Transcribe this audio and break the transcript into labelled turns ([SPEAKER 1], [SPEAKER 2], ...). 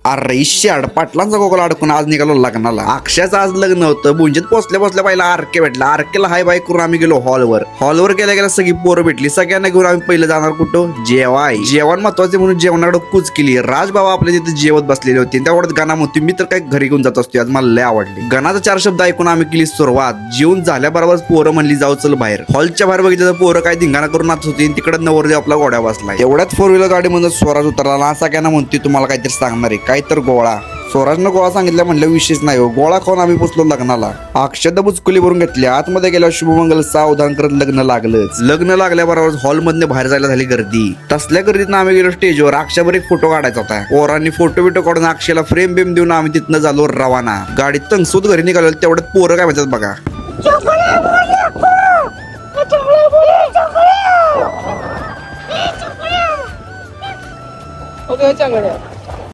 [SPEAKER 1] अरे शाड पाटलांचा गोगला अडकून आज निघालो लग्नाला. अक्षयाचं आज लग्न होतं. बुंजीत पोचल्या पहिला आरके भेटला. आरकेला हाय बाय करून आम्ही गेलो हॉलवर गेल्या सगळी पोरं भेटली. सगळ्यांना घेऊन आम्ही पहिलं जाणार कुठं जेवण महत्वाचे म्हणून जेवणाकडे कूच केली. राजबाबा आपल्या तिथे जेवत बसलेले होते. त्यामुळे गाणं म्हणतो मी तर काय घरी घेऊन जात असतो. आज मला लय आवडली. गाण्याचा 4 शब्द ऐकून आम्ही केली सुरुवात. जेवून झाल्याबरोबर पोरं म्हणली जाऊ चल बाहेर. हॉलच्या बाहेर बघितलं तर पोरं काय धिंगाणा करून नाचत होती. तिकडे नवरदेव आपला घोड्या बसला. एवढ्यात 4 व्हीलर गाडी म्हणून स्वराज उतरला. सगळ्यांना म्हणते तुम्हाला काहीतरी सांगणार आहे काय तर गोळा. स्वराजनं गोळा सांगितलं म्हणलं विशेष नाही हो. गोळा खाऊन आम्ही पोचलो लग्नाला. अक्षदा बुचकुली भरून घेतली. आतमध्ये गेल्यावर शुभमंगल सावधान करत लग्न लागलंच. लग्न लागल्याबरोबर हॉल मधनं बाहेर जायला झाली गर्दी. तसल्या गर्दीत आम्ही गेलो स्टेजवर. अक्षावर एक फोटो काढायचा होता. पोरांनी फोटो काढून अक्षयला फ्रेम बिम देऊन आम्ही तिथनं झालो रवाना. गाडीत तंगसूत घरी निघालो. तेवढ्यात पोरं काय म्हणतात बघा.
[SPEAKER 2] ओके चांगलं